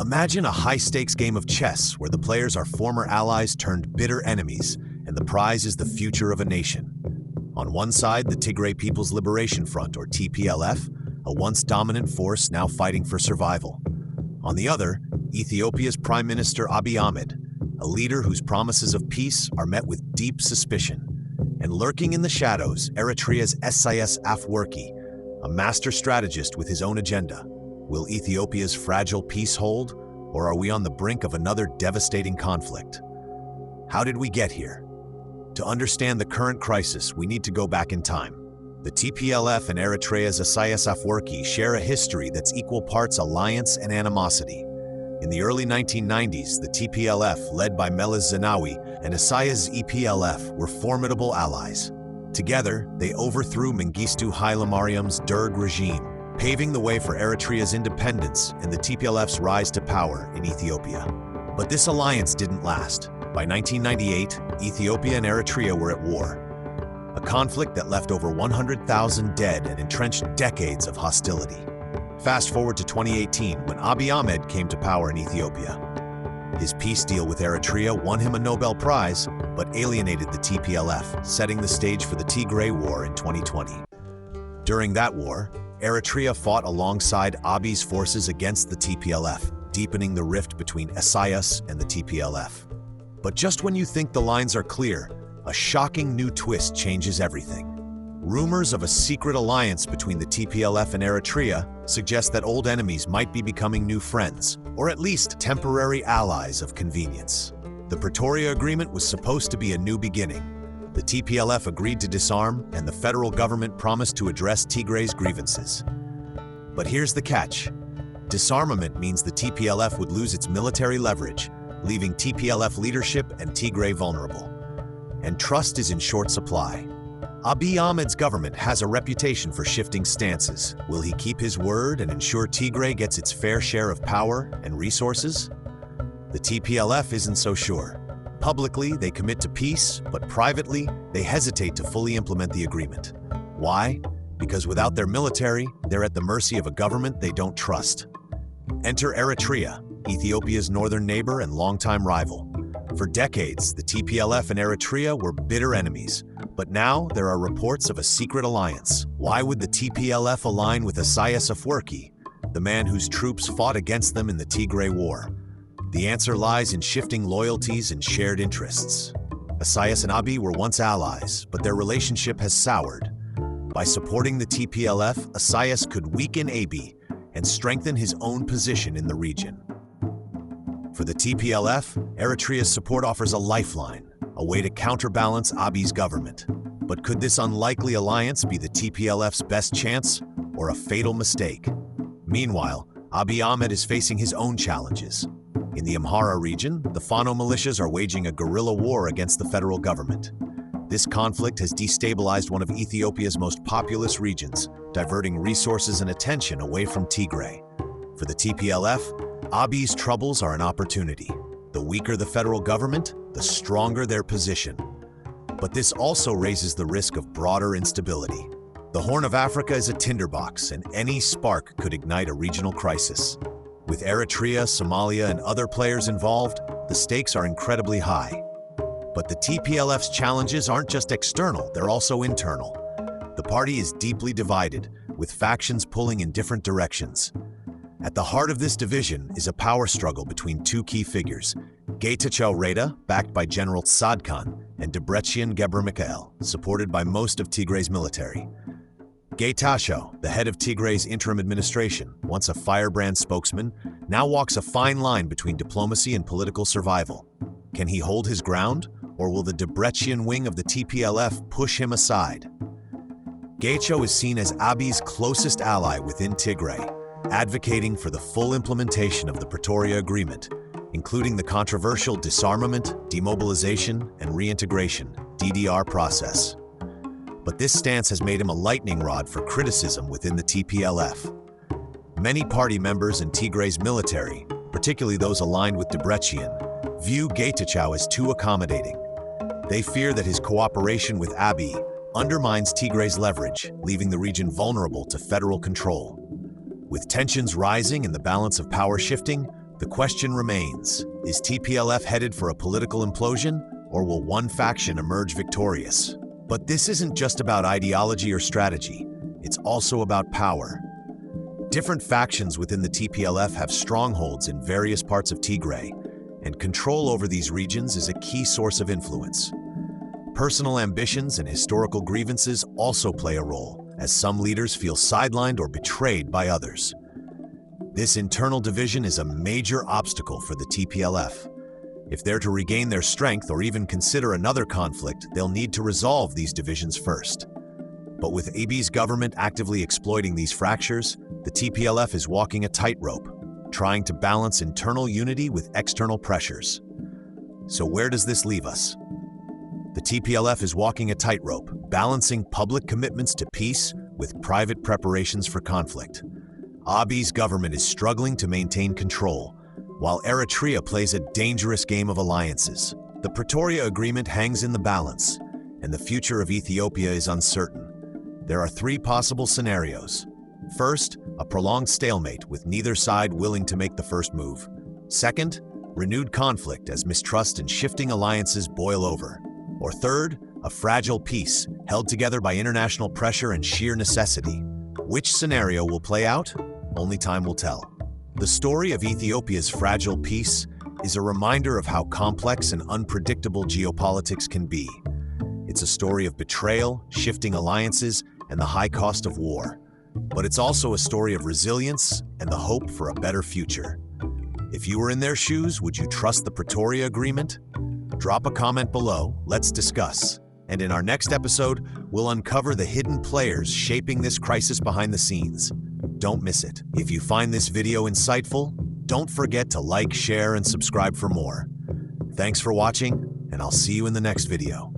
Imagine a high-stakes game of chess where the players are former allies turned bitter enemies, and the prize is the future of a nation. On one side, the Tigray People's Liberation Front, or TPLF, a once dominant force now fighting for survival. On the other, Ethiopia's Prime Minister Abiy Ahmed, a leader whose promises of peace are met with deep suspicion. And lurking in the shadows, Eritrea's Isaias Afwerki, a master strategist with his own agenda. Will Ethiopia's fragile peace hold, or are we on the brink of another devastating conflict? How did we get here? To understand the current crisis, we need to go back in time. The TPLF and Eritrea's Isaias Afwerki share a history that's equal parts alliance and animosity. In the early 1990s, the TPLF, led by Meles Zenawi, and Isaias' EPLF were formidable allies. Together, they overthrew Mengistu Hailemariam's Derg regime, paving the way for Eritrea's independence and the TPLF's rise to power in Ethiopia. But this alliance didn't last. By 1998, Ethiopia and Eritrea were at war, a conflict that left over 100,000 dead and entrenched decades of hostility. Fast forward to 2018, when Abiy Ahmed came to power in Ethiopia. His peace deal with Eritrea won him a Nobel Prize, but alienated the TPLF, setting the stage for the Tigray War in 2020. During that war, Eritrea fought alongside Abiy's forces against the TPLF, deepening the rift between Isaias and the TPLF. But just when you think the lines are clear, a shocking new twist changes everything. Rumors of a secret alliance between the TPLF and Eritrea suggest that old enemies might be becoming new friends, or at least temporary allies of convenience. The Pretoria Agreement was supposed to be a new beginning. The TPLF agreed to disarm, and the federal government promised to address Tigray's grievances. But here's the catch. Disarmament means the TPLF would lose its military leverage, leaving TPLF leadership and Tigray vulnerable. And trust is in short supply. Abiy Ahmed's government has a reputation for shifting stances. Will he keep his word and ensure Tigray gets its fair share of power and resources? The TPLF isn't so sure. Publicly, they commit to peace, but privately, they hesitate to fully implement the agreement. Why? Because without their military, they're at the mercy of a government they don't trust. Enter Eritrea, Ethiopia's northern neighbor and longtime rival. For decades, the TPLF and Eritrea were bitter enemies, but now there are reports of a secret alliance. Why would the TPLF align with Isaias Afwerki, the man whose troops fought against them in the Tigray War? The answer lies in shifting loyalties and shared interests. Isaias and Abiy were once allies, but their relationship has soured. By supporting the TPLF, Isaias could weaken Abiy and strengthen his own position in the region. For the TPLF, Eritrea's support offers a lifeline, a way to counterbalance Abiy's government. But could this unlikely alliance be the TPLF's best chance, or a fatal mistake? Meanwhile, Abiy Ahmed is facing his own challenges. In the Amhara region, the Fano militias are waging a guerrilla war against the federal government. This conflict has destabilized one of Ethiopia's most populous regions, diverting resources and attention away from Tigray. For the TPLF, Abiy's troubles are an opportunity. The weaker the federal government, the stronger their position. But this also raises the risk of broader instability. The Horn of Africa is a tinderbox, and any spark could ignite a regional crisis. With Eritrea, Somalia, and other players involved, the stakes are incredibly high. But the TPLF's challenges aren't just external, they're also internal. The party is deeply divided, with factions pulling in different directions. At the heart of this division is a power struggle between two key figures, Getachew Reda, backed by General Tzadkan, and Debretsion Gebremichael, supported by most of Tigray's military. Getachew, the head of Tigray's interim administration, once a firebrand spokesman, now walks a fine line between diplomacy and political survival. Can he hold his ground, or will the Debretsion wing of the TPLF push him aside? Getachew is seen as Abiy's closest ally within Tigray, advocating for the full implementation of the Pretoria Agreement, including the controversial disarmament, demobilization, and reintegration (DDR) process. But this stance has made him a lightning rod for criticism within the TPLF. Many party members in Tigray's military, particularly those aligned with Debretsion, view Getachew as too accommodating. They fear that his cooperation with Abiy undermines Tigray's leverage, leaving the region vulnerable to federal control. With tensions rising and the balance of power shifting, The question remains, is TPLF headed for a political implosion, or will one faction emerge victorious? But this isn't just about ideology or strategy, it's also about power. Different factions within the TPLF have strongholds in various parts of Tigray, and control over these regions is a key source of influence. Personal ambitions and historical grievances also play a role, as some leaders feel sidelined or betrayed by others. This internal division is a major obstacle for the TPLF. If they're to regain their strength or even consider another conflict, they'll need to resolve these divisions first. But with Abiy's government actively exploiting these fractures, the TPLF is walking a tightrope, trying to balance internal unity with external pressures. So where does this leave us? The TPLF is walking a tightrope, balancing public commitments to peace with private preparations for conflict. Abiy's government is struggling to maintain control, while Eritrea plays a dangerous game of alliances. The Pretoria Agreement hangs in the balance, and the future of Ethiopia is uncertain. There are three possible scenarios. First, a prolonged stalemate with neither side willing to make the first move. Second, renewed conflict as mistrust and shifting alliances boil over. Or third, a fragile peace held together by international pressure and sheer necessity. Which scenario will play out? Only time will tell. The story of Ethiopia's fragile peace is a reminder of how complex and unpredictable geopolitics can be. It's a story of betrayal, shifting alliances, and the high cost of war. But it's also a story of resilience and the hope for a better future. If you were in their shoes, would you trust the Pretoria Agreement? Drop a comment below, let's discuss. And in our next episode, we'll uncover the hidden players shaping this crisis behind the scenes. Don't miss it. If you find this video insightful, don't forget to like, share, and subscribe for more. Thanks for watching, and I'll see you in the next video.